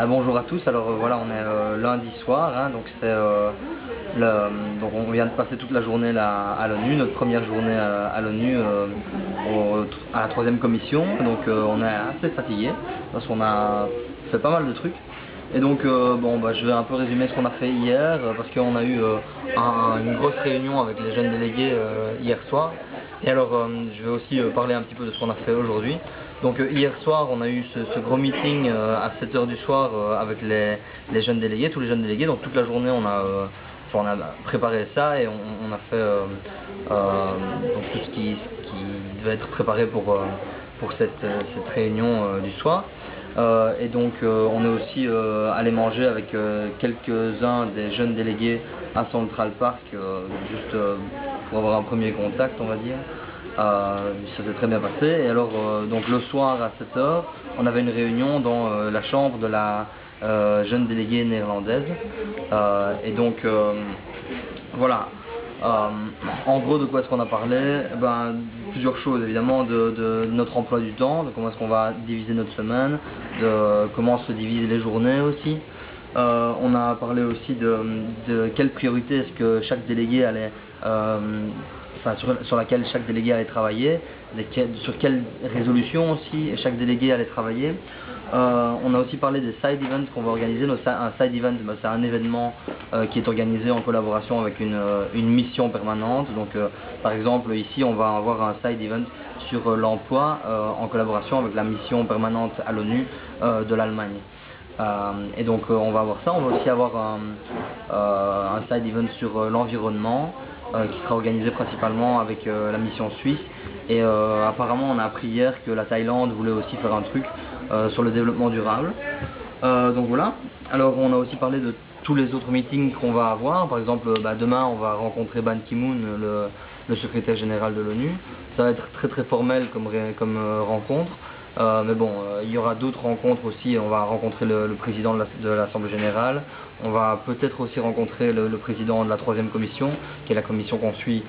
Bonjour à tous, alors voilà, on est lundi soir, hein, donc donc on vient de passer toute la journée là, à l'ONU, notre première journée à l'ONU à la troisième commission, donc on est assez fatigué parce qu'on a fait pas mal de trucs. Et donc je vais un peu résumer ce qu'on a fait hier parce qu'on a eu une grosse réunion avec les jeunes délégués hier soir. Et alors je vais aussi parler un petit peu de ce qu'on a fait aujourd'hui. Donc hier soir on a eu ce gros meeting à 7 h du soir avec les jeunes délégués, tous les jeunes délégués. Donc toute la journée on a préparé ça et on a fait donc tout ce qui devait être préparé pour cette réunion du soir. Et donc on est aussi allé manger avec quelques-uns des jeunes délégués à Central Park, juste pour avoir un premier contact, on va dire. Ça s'est très bien passé. Et alors donc le soir à 7 h, on avait une réunion dans la chambre de la jeune déléguée néerlandaise. Et donc voilà. En gros, de quoi est-ce qu'on a parlé? Plusieurs choses, évidemment, de notre emploi du temps, de comment est-ce qu'on va diviser notre semaine, de comment se divisent les journées aussi. On a parlé aussi de quelle priorité est-ce que chaque délégué allait, sur laquelle chaque délégué allait travailler, sur quelle résolution aussi chaque délégué allait travailler. On a aussi parlé des side events qu'on va organiser. Un side event, c'est un événement qui est organisé en collaboration avec une mission permanente. Donc par exemple ici on va avoir un side event sur l'emploi en collaboration avec la mission permanente à l'ONU de l'Allemagne. Et donc on va avoir ça. On va aussi avoir un side event sur l'environnement qui sera organisé principalement avec la mission suisse. Et apparemment on a appris hier que la Thaïlande voulait aussi faire un truc sur le développement durable. Donc voilà. Alors on a aussi parlé de tous les autres meetings qu'on va avoir. Par exemple demain on va rencontrer Ban Ki-moon, le secrétaire général de l'ONU. Ça va être très formel comme rencontre. Mais bon, il y aura d'autres rencontres aussi. On va rencontrer le président de l'Assemblée générale. On va peut-être aussi rencontrer le président de la troisième commission, qui est la commission qu'on suit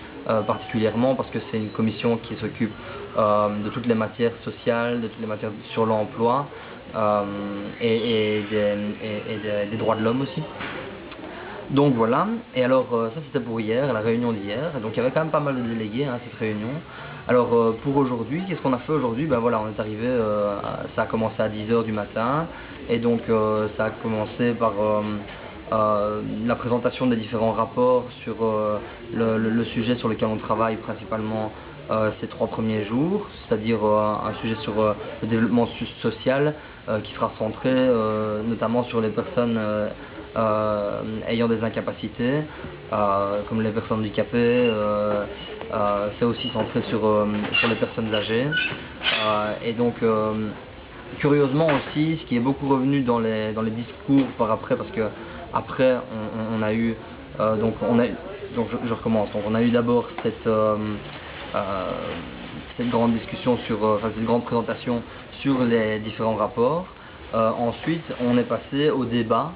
particulièrement parce que c'est une commission qui s'occupe de toutes les matières sociales, de toutes les matières sur l'emploi et des droits de l'homme aussi. Donc voilà, et alors ça c'était pour hier, la réunion d'hier, donc il y avait quand même pas mal de délégués à cette réunion. Alors pour aujourd'hui, qu'est-ce qu'on a fait aujourd'hui? Voilà, on est arrivé, ça a commencé à 10 h du matin, et donc ça a commencé par la présentation des différents rapports sur le sujet sur lequel on travaille principalement ces 3 premiers jours, c'est-à-dire un sujet sur le développement social qui sera centré notamment sur les personnes ayant des incapacités, comme les personnes handicapées. C'est aussi centré sur les personnes âgées. Et donc curieusement aussi, ce qui est beaucoup revenu dans les discours par après, parce que après on a eu donc je recommence. Donc on a eu d'abord cette grande discussion cette grande présentation sur les différents rapports. Ensuite on est passé au débat.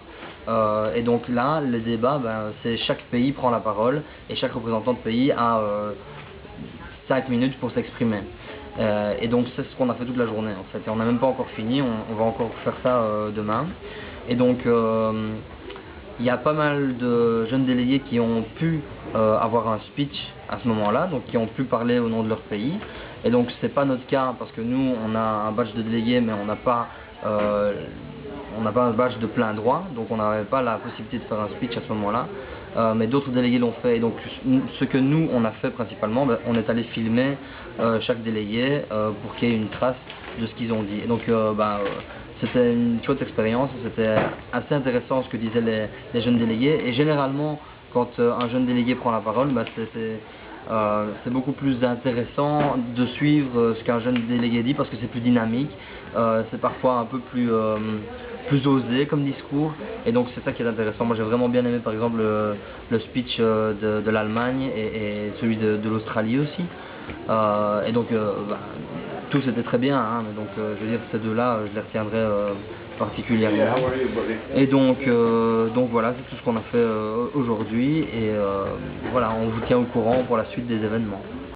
Et donc là, le débat, c'est chaque pays prend la parole et chaque représentant de pays a 5 minutes pour s'exprimer. Et donc c'est ce qu'on a fait toute la journée en fait. Et on n'a même pas encore fini, on va encore faire ça demain. Et donc il y a pas mal de jeunes délégués qui ont pu avoir un speech à ce moment-là, donc qui ont pu parler au nom de leur pays. Et donc c'est pas notre cas parce que nous on a un badge de délégué mais on n'a pas un badge de plein droit, donc on n'avait pas la possibilité de faire un speech à ce moment-là, mais d'autres délégués l'ont fait. Et donc ce que nous on a fait principalement, on est allé filmer chaque délégué pour qu'il y ait une trace de ce qu'ils ont dit. Et donc c'était une chouette expérience, c'était assez intéressant ce que disaient les jeunes délégués. Et généralement quand un jeune délégué prend la parole, c'est beaucoup plus intéressant de suivre ce qu'un jeune délégué dit parce que c'est plus dynamique, c'est parfois un peu plus osé comme discours, et donc c'est ça qui est intéressant. Moi j'ai vraiment bien aimé par exemple le speech de l'Allemagne et celui de l'Australie aussi, et donc tous étaient très bien, hein, mais donc je veux dire ces deux-là je les retiendrai particulièrement. Et donc voilà, c'est tout ce qu'on a fait aujourd'hui, et voilà, on vous tient au courant pour la suite des événements.